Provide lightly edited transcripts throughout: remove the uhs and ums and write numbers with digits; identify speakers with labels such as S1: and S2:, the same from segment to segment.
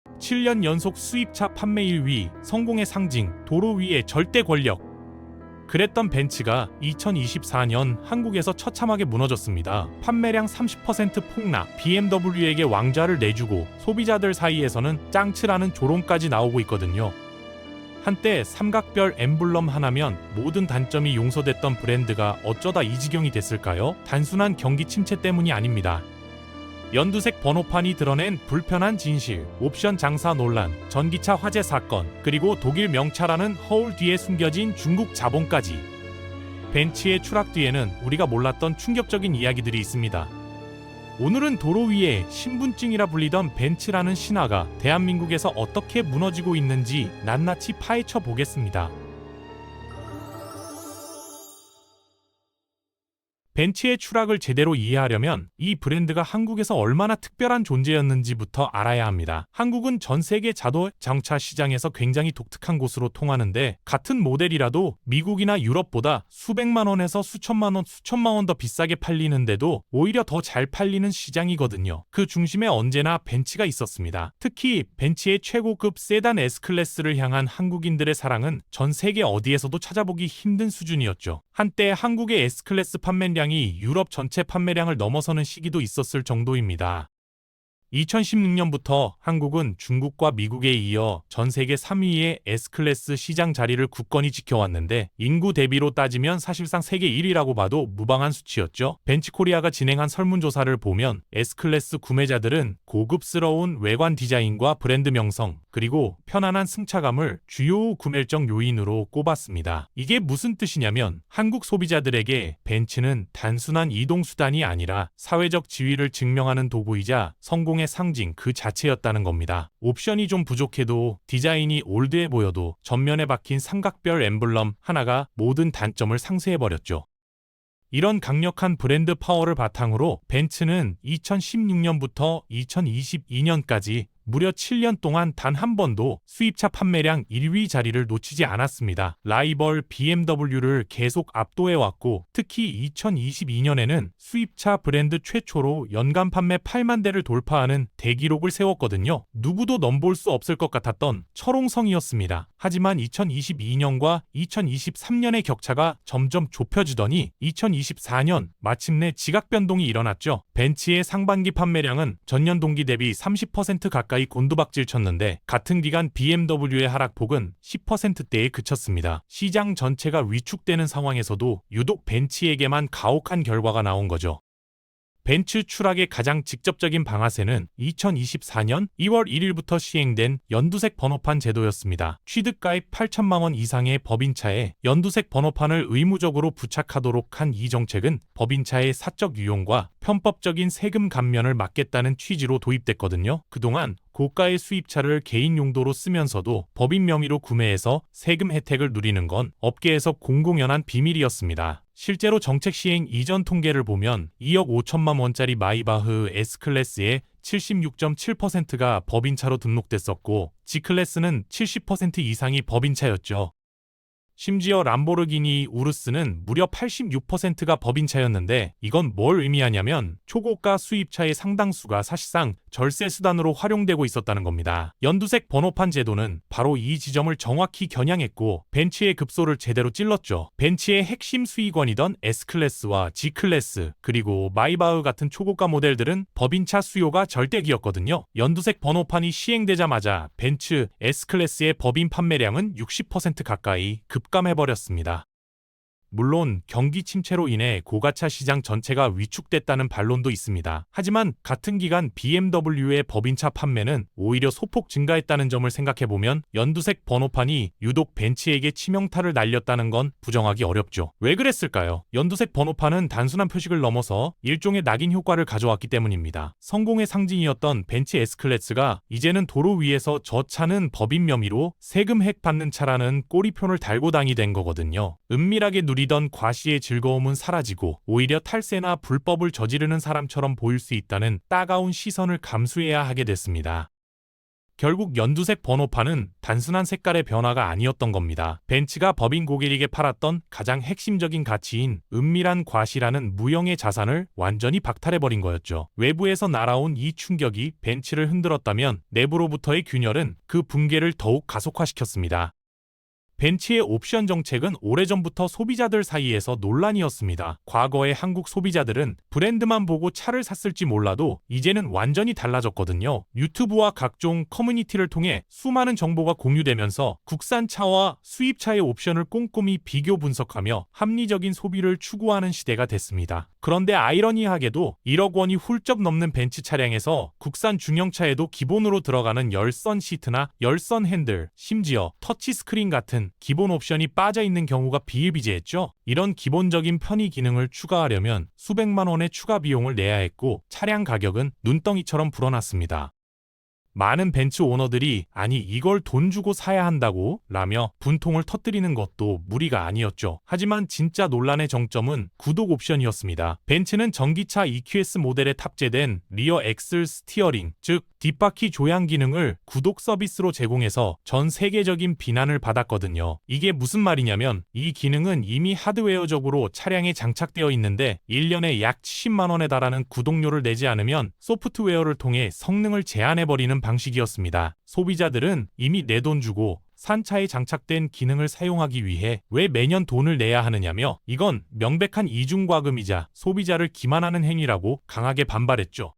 S1: 7년 연속 수입차 판매 1위, 성공의 상징, 도로 위의 절대 권력. 그랬던 벤츠가 2024년 한국에서 처참하게 무너졌습니다. 판매량 30% 폭락, BMW에게 왕좌를 내주고 소비자들 사이에서는 짱치라는 조롱까지 나오고 있거든요. 한때 삼각별 엠블럼 하나면 모든 단점이 용서됐던 브랜드가 어쩌다 이 지경이 됐을까요? 단순한 경기 침체 때문이 아닙니다. 연두색 번호판이 드러낸 불편한 진실, 옵션 장사 논란, 전기차 화재 사건, 그리고 독일 명차라는 허울 뒤에 숨겨진 중국 자본까지. 벤츠의 추락 뒤에는 우리가 몰랐던 충격적인 이야기들이 있습니다. 오늘은 도로 위에 신분증이라 불리던 벤츠라는 신화가 대한민국에서 어떻게 무너지고 있는지 낱낱이 파헤쳐 보겠습니다. 벤츠의 추락을 제대로 이해하려면 이 브랜드가 한국에서 얼마나 특별한 존재였는지부터 알아야 합니다. 한국은 전 세계 자동차 시장에서 굉장히 독특한 곳으로 통하는데 같은 모델이라도 미국이나 유럽보다 수백만 원에서 수천만 원 더 비싸게 팔리는데도 오히려 더 잘 팔리는 시장이거든요. 그 중심에 언제나 벤츠가 있었습니다. 특히 벤츠의 최고급 세단 S클래스를 향한 한국인들의 사랑은 전 세계 어디에서도 찾아보기 힘든 수준이었죠. 한때 한국의 S클래스 판매량이 유럽 전체 판매량을 넘어서는 시기도 있었을 정도입니다. 2016년부터 한국은 중국과 미국에 이어 전 세계 3위의 S클래스 시장 자리를 굳건히 지켜왔는데 인구 대비로 따지면 사실상 세계 1위라고 봐도 무방한 수치였죠. 벤츠코리아가 진행한 설문조사를 보면 S클래스 구매자들은 고급스러운 외관 디자인과 브랜드 명성, 그리고 편안한 승차감을 주요 구매적 요인으로 꼽았습니다. 이게 무슨 뜻이냐면 한국 소비자들에게 벤츠는 단순한 이동수단이 아니라 사회적 지위를 증명하는 도구이자 성공의 상징 그 자체였다는 겁니다. 옵션이 좀 부족해도 디자인이 올드해 보여도 전면에 박힌 삼각별 엠블럼 하나가 모든 단점을 상쇄해버렸죠. 이런 강력한 브랜드 파워를 바탕으로 벤츠는 2016년부터 2022년까지 무려 7년 동안 단 한 번도 수입차 판매량 1위 자리를 놓치지 않았습니다. 라이벌 BMW를 계속 압도해왔고 특히 2022년에는 수입차 브랜드 최초로 연간 판매 8만 대를 돌파하는 대기록을 세웠거든요. 누구도 넘볼 수 없을 것 같았던 철옹성이었습니다. 하지만 2022년과 2023년의 격차가 점점 좁혀지더니 2024년 마침내 지각 변동이 일어났죠. 벤츠의 상반기 판매량은 전년 동기 대비 30% 가까이 곤두박질 쳤는데 같은 기간 BMW의 하락폭은 10%대에 그쳤습니다. 시장 전체가 위축되는 상황에서도 유독 벤츠에게만 가혹한 결과가 나온 거죠. 벤츠 추락의 가장 직접적인 방아쇠는 2024년 2월 1일부터 시행된 연두색 번호판 제도였습니다. 취득가액 8천만 원 이상의 법인차에 연두색 번호판을 의무적으로 부착하도록 한 이 정책은 법인차의 사적 유용과 편법적인 세금 감면을 막겠다는 취지로 도입됐거든요. 그동안 고가의 수입차를 개인 용도로 쓰면서도 법인 명의로 구매해서 세금 혜택을 누리는 건 업계에서 공공연한 비밀이었습니다. 실제로 정책 시행 이전 통계를 보면 2억 5천만 원짜리 마이바흐 S클래스의 76.7%가 법인차로 등록됐었고 G클래스는 70% 이상이 법인차였죠. 심지어 람보르기니 우루스는 무려 86%가 법인차였는데 이건 뭘 의미하냐면 초고가 수입차의 상당수가 사실상 절세 수단으로 활용되고 있었다는 겁니다. 연두색 번호판 제도는 바로 이 지점을 정확히 겨냥했고 벤츠의 급소를 제대로 찔렀죠. 벤츠의 핵심 수익원이던 S클래스와 G클래스 그리고 마이바흐 같은 초고가 모델들은 법인차 수요가 절대기였거든요. 연두색 번호판이 시행되자마자 벤츠 S클래스의 법인 판매량은 60% 가까이 급감해버렸습니다. 물론 경기 침체로 인해 고가차 시장 전체가 위축됐다는 반론도 있습니다. 하지만 같은 기간 BMW의 법인차 판매는 오히려 소폭 증가했다는 점을 생각해보면 연두색 번호판이 유독 벤츠에게 치명타를 날렸다는 건 부정하기 어렵죠. 왜 그랬을까요? 연두색 번호판은 단순한 표식을 넘어서 일종의 낙인 효과를 가져왔기 때문입니다. 성공의 상징이었던 벤츠 S클래스가 이제는 도로 위에서 저 차는 법인 명의로 세금 혜택 받는 차라는 꼬리표를 달고 다니게 된 거거든요. 은밀하게 누리던 과시의 즐거움은 사라지고 오히려 탈세나 불법을 저지르는 사람처럼 보일 수 있다는 따가운 시선을 감수해야 하게 됐습니다. 결국 연두색 번호판은 단순한 색깔의 변화가 아니었던 겁니다. 벤츠가 법인 고객에게 팔았던 가장 핵심적인 가치인 은밀한 과시라는 무형의 자산을 완전히 박탈해버린 거였죠. 외부에서 날아온 이 충격이 벤츠를 흔들었다면 내부로부터의 균열은 그 붕괴를 더욱 가속화시켰습니다. 벤츠의 옵션 정책은 오래전부터 소비자들 사이에서 논란이었습니다. 과거의 한국 소비자들은 브랜드만 보고 차를 샀을지 몰라도 이제는 완전히 달라졌거든요. 유튜브와 각종 커뮤니티를 통해 수많은 정보가 공유되면서 국산 차와 수입차의 옵션을 꼼꼼히 비교 분석하며 합리적인 소비를 추구하는 시대가 됐습니다. 그런데 아이러니하게도 1억 원이 훌쩍 넘는 벤츠 차량에서 국산 중형차에도 기본으로 들어가는 열선 시트나 열선 핸들, 심지어 터치스크린 같은 기본 옵션이 빠져있는 경우가 비일비재했죠. 이런 기본적인 편의 기능을 추가하려면 수백만 원의 추가 비용을 내야 했고 차량 가격은 눈덩이처럼 불어났습니다. 많은 벤츠 오너들이 아니 이걸 돈 주고 사야 한다고? 라며 분통을 터뜨리는 것도 무리가 아니었죠. 하지만 진짜 논란의 정점은 구독 옵션이었습니다. 벤츠는 전기차 EQS 모델에 탑재된 리어 엑슬 스티어링, 즉 뒷바퀴 조향 기능을 구독 서비스로 제공해서 전 세계적인 비난을 받았거든요. 이게 무슨 말이냐면 이 기능은 이미 하드웨어적으로 차량에 장착되어 있는데 1년에 약 70만 원에 달하는 구독료를 내지 않으면 소프트웨어를 통해 성능을 제한해버리는 방식이었습니다. 소비자들은 이미 내 돈 주고 산 차에 장착된 기능을 사용하기 위해 왜 매년 돈을 내야 하느냐며 이건 명백한 이중과금이자 소비자를 기만하는 행위라고 강하게 반발했죠.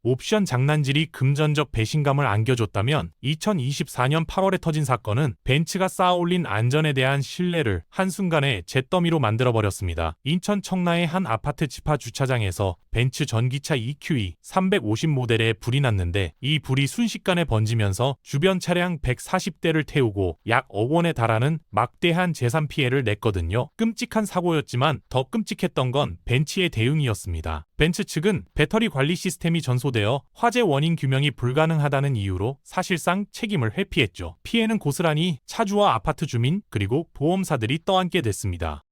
S1: 옵션 장난질이 금전적 배신감을 안겨줬다면 2024년 8월에 터진 사건은 벤츠가 쌓아올린 안전에 대한 신뢰를 한순간에 잿더미로 만들어버렸습니다. 인천 청라의 한 아파트 지하 주차장에서 벤츠 전기차 EQE 350 모델에 불이 났는데 이 불이 순식간에 번지면서 주변 차량 140대를 태우고 약 억 원에 달하는 막대한 재산 피해를 냈거든요. 끔찍한 사고였지만 더 끔찍했던 건 벤츠의 대응이었습니다. 벤츠 측은 배터리 관리 시스템이 전소되어 화재 원인 규명이 불가능하다는 이유로 사실상 책임을 회피했죠. 피해는 고스란히 차주와 아파트 주민 그리고 보험사들이 떠안게 됐습니다.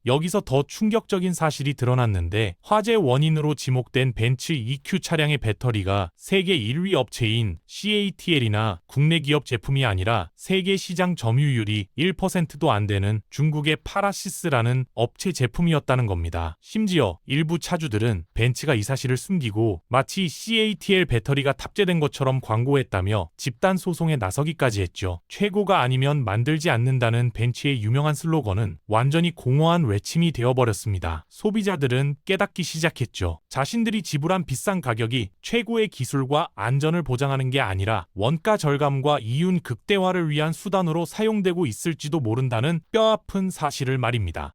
S1: 여기서 더 충격적인 사실이 드러났는데 화재 원인으로 지목된 벤츠 EQ 차량의 배터리가 세계 1위 업체인 CATL이나 국내 기업 제품이 아니라 세계 시장 점유율이 1%도 안 되는 중국의 파라시스라는 업체 제품이었다는 겁니다. 심지어 일부 차주들은 벤츠가 이 사실을 숨기고 마치 CATL 배터리가 탑재된 것처럼 광고했다며 집단 소송에 나서기까지 했죠. 최고가 아니면 만들지 않는다는 벤츠의 유명한 슬로건은 완전히 공허한 외침이 되어버렸습니다. 소비자들은 깨닫기 시작했죠. 자신들이 지불한 비싼 가격이 최고의 기술과 안전을 보장하는 게 아니라 원가 절감과 이윤 극대화를 위한 수단으로 사용되고 있을지도 모른다는 뼈아픈 사실을 말입니다.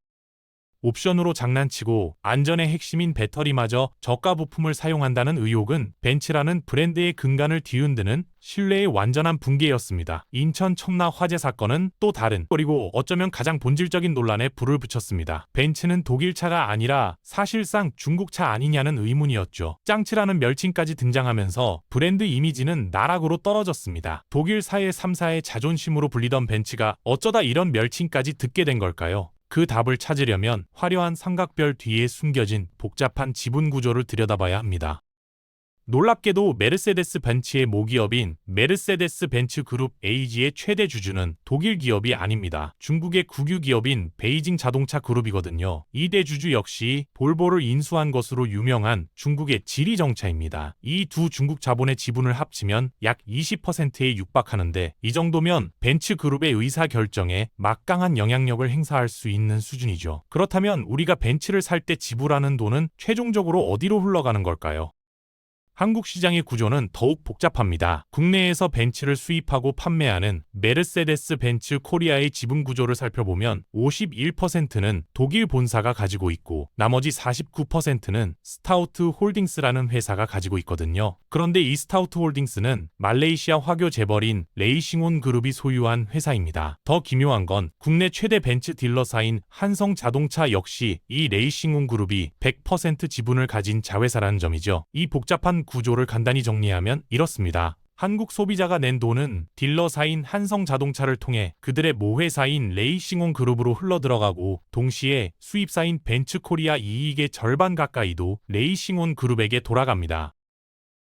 S1: 옵션으로 장난치고 안전의 핵심인 배터리마저 저가 부품을 사용한다는 의혹은 벤츠라는 브랜드의 근간을 뒤흔드는 신뢰의 완전한 붕괴였습니다. 인천 청라 화재 사건은 또 다른 그리고 어쩌면 가장 본질적인 논란에 불을 붙였습니다. 벤츠는 독일차가 아니라 사실상 중국차 아니냐는 의문이었죠. 짱치라는 멸칭까지 등장하면서 브랜드 이미지는 나락으로 떨어졌습니다. 독일사의 3사의 자존심으로 불리던 벤츠가 어쩌다 이런 멸칭까지 듣게 된 걸까요? 그 답을 찾으려면 화려한 삼각별 뒤에 숨겨진 복잡한 지분 구조를 들여다봐야 합니다. 놀랍게도 메르세데스 벤츠의 모기업인 메르세데스 벤츠 그룹 AG의 최대 주주는 독일 기업이 아닙니다. 중국의 국유 기업인 베이징 자동차 그룹이거든요. 이 대주주 역시 볼보를 인수한 것으로 유명한 중국의 지리정차입니다. 이 두 중국 자본의 지분을 합치면 약 20%에 육박하는데 이 정도면 벤츠 그룹의 의사 결정에 막강한 영향력을 행사할 수 있는 수준이죠. 그렇다면 우리가 벤츠를 살 때 지불하는 돈은 최종적으로 어디로 흘러가는 걸까요? 한국 시장의 구조는 더욱 복잡합니다. 국내에서 벤츠를 수입하고 판매하는 메르세데스 벤츠 코리아의 지분 구조를 살펴보면 51%는 독일 본사가 가지고 있고 나머지 49%는 스타우트 홀딩스라는 회사가 가지고 있거든요. 그런데 이 스타우트 홀딩스는 말레이시아 화교 재벌인 레이싱온 그룹이 소유한 회사입니다. 더 기묘한 건 국내 최대 벤츠 딜러사인 한성자동차 역시 이 레이싱온 그룹이 100% 지분을 가진 자회사라는 점이죠. 이 복잡한 구조를 간단히 정리하면 이렇습니다. 한국 소비자가 낸 돈은 딜러사인 한성자동차를 통해 그들의 모회사인 레이싱온 그룹으로 흘러들어가고 동시에 수입사인 벤츠코리아 이익의 절반 가까이도 레이싱온 그룹에게 돌아갑니다.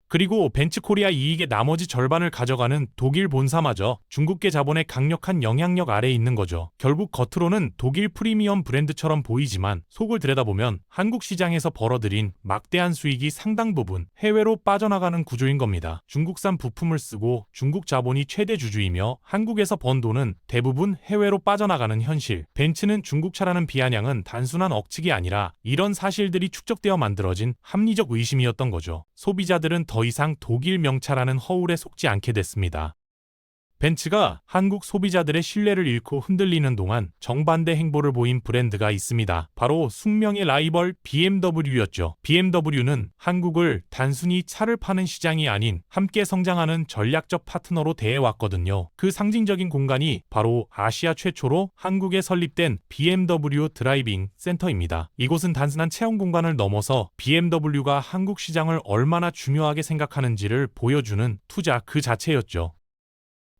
S1: 그리고 벤츠코리아 이익의 나머지 절반을 가져가는 독일 본사마저 중국계 자본의 강력한 영향력 아래에 있는 거죠. 결국 겉으로는 독일 프리미엄 브랜드처럼 보이지만 속을 들여다보면 한국 시장에서 벌어들인 막대한 수익이 상당 부분 해외로 빠져나가는 구조인 겁니다. 중국산 부품을 쓰고 중국 자본이 최대 주주이며 한국에서 번 돈은 대부분 해외로 빠져나가는 현실. 벤츠는 중국차라는 비아냥은 단순한 억측이 아니라 이런 사실들이 축적되어 만들어진 합리적 의심이었던 거죠. 소비자들은 더 이상 독일 명차라는 허울에 속지 않게 됐습니다. 벤츠가 한국 소비자들의 신뢰를 잃고 흔들리는 동안 정반대 행보를 보인 브랜드가 있습니다. 바로 숙명의 라이벌 BMW였죠. BMW는 한국을 단순히 차를 파는 시장이 아닌 함께 성장하는 전략적 파트너로 대해왔거든요. 그 상징적인 공간이 바로 아시아 최초로 한국에 설립된 BMW 드라이빙 센터입니다. 이곳은 단순한 체험 공간을 넘어서 BMW가 한국 시장을 얼마나 중요하게 생각하는지를 보여주는 투자 그 자체였죠.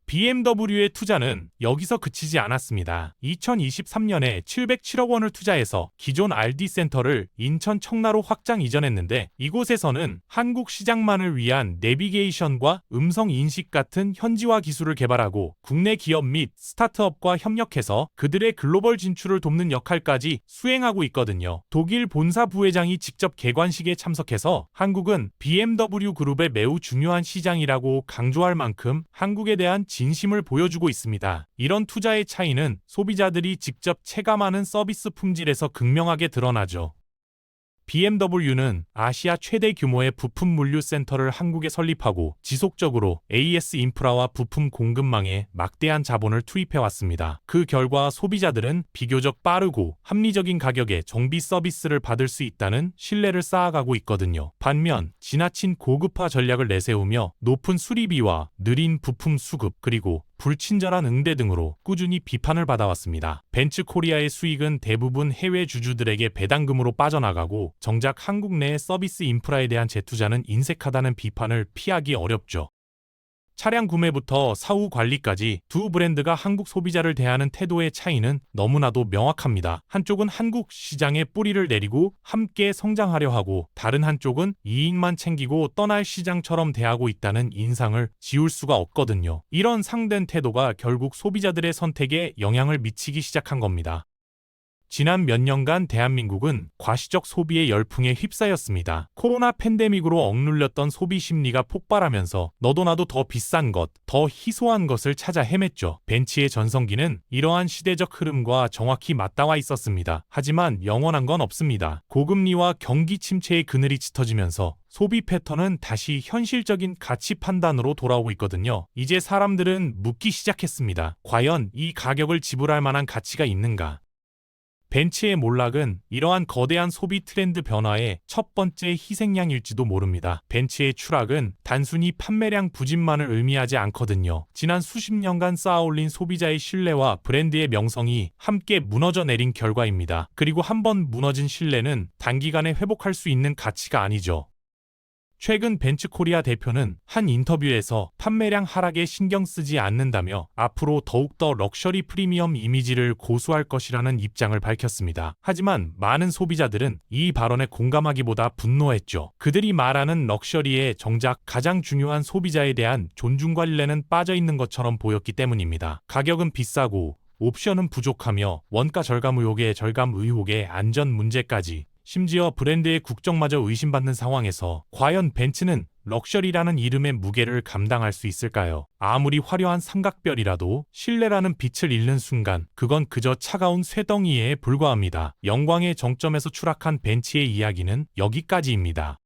S1: BMW의 투자는 여기서 그치지 않았습니다. 2023년에 707억 원을 투자해서 기존 RD 센터를 인천 청라로 확장 이전했는데 이곳에서는 한국 시장만을 위한 내비게이션과 음성 인식 같은 현지화 기술을 개발하고 국내 기업 및 스타트업과 협력해서 그들의 글로벌 진출을 돕는 역할까지 수행하고 있거든요. 독일 본사 부회장이 직접 개관식에 참석해서 한국은 BMW 그룹의 매우 중요한 시장이라고 강조할 만큼 한국에 대한 진심을 보여주고 있습니다. 이런 투자의 차이는 소비자들이 직접 체감하는 서비스 품질에서 극명하게 드러나죠. BMW는 아시아 최대 규모의 부품 물류 센터를 한국에 설립하고 지속적으로 AS 인프라와 부품 공급망에 막대한 자본을 투입해왔습니다. 그 결과 소비자들은 비교적 빠르고 합리적인 가격에 정비 서비스를 받을 수 있다는 신뢰를 쌓아가고 있거든요. 반면 지나친 고급화 전략을 내세우며 높은 수리비와 느린 부품 수급 그리고 불친절한 응대 등으로 꾸준히 비판을 받아왔습니다. 벤츠코리아의 수익은 대부분 해외 주주들에게 배당금으로 빠져나가고 정작 한국 내의 서비스 인프라에 대한 재투자는 인색하다는 비판을 피하기 어렵죠. 차량 구매부터 사후 관리까지 두 브랜드가 한국 소비자를 대하는 태도의 차이는 너무나도 명확합니다. 한쪽은 한국 시장에 뿌리를 내리고 함께 성장하려 하고 다른 한쪽은 이익만 챙기고 떠날 시장처럼 대하고 있다는 인상을 지울 수가 없거든요. 이런 상된 태도가 결국 소비자들의 선택에 영향을 미치기 시작한 겁니다. 지난 몇 년간 대한민국은 과시적 소비의 열풍에 휩싸였습니다. 코로나 팬데믹으로 억눌렸던 소비 심리가 폭발하면서 너도 나도 더 비싼 것, 더 희소한 것을 찾아 헤맸죠. 벤츠의 전성기는 이러한 시대적 흐름과 정확히 맞닿아 있었습니다. 하지만 영원한 건 없습니다. 고금리와 경기 침체의 그늘이 짙어지면서 소비 패턴은 다시 현실적인 가치 판단으로 돌아오고 있거든요. 이제 사람들은 묻기 시작했습니다. 과연 이 가격을 지불할 만한 가치가 있는가? 벤츠의 몰락은 이러한 거대한 소비 트렌드 변화의 첫 번째 희생양일지도 모릅니다. 벤츠의 추락은 단순히 판매량 부진만을 의미하지 않거든요. 지난 수십 년간 쌓아올린 소비자의 신뢰와 브랜드의 명성이 함께 무너져 내린 결과입니다. 그리고 한번 무너진 신뢰는 단기간에 회복할 수 있는 가치가 아니죠. 최근 벤츠코리아 대표는 한 인터뷰에서 판매량 하락에 신경 쓰지 않는다며 앞으로 더욱더 럭셔리 프리미엄 이미지를 고수할 것이라는 입장을 밝혔습니다. 하지만 많은 소비자들은 이 발언에 공감하기보다 분노했죠. 그들이 말하는 럭셔리에 정작 가장 중요한 소비자에 대한 존중관례는 빠져있는 것처럼 보였기 때문입니다. 가격은 비싸고 옵션은 부족하며 원가 절감 의혹에 안전 문제까지 심지어 브랜드의 국적마저 의심받는 상황에서 과연 벤츠는 럭셔리라는 이름의 무게를 감당할 수 있을까요? 아무리 화려한 삼각별이라도 신뢰라는 빛을 잃는 순간 그건 그저 차가운 쇠덩이에 불과합니다. 영광의 정점에서 추락한 벤츠의 이야기는 여기까지입니다.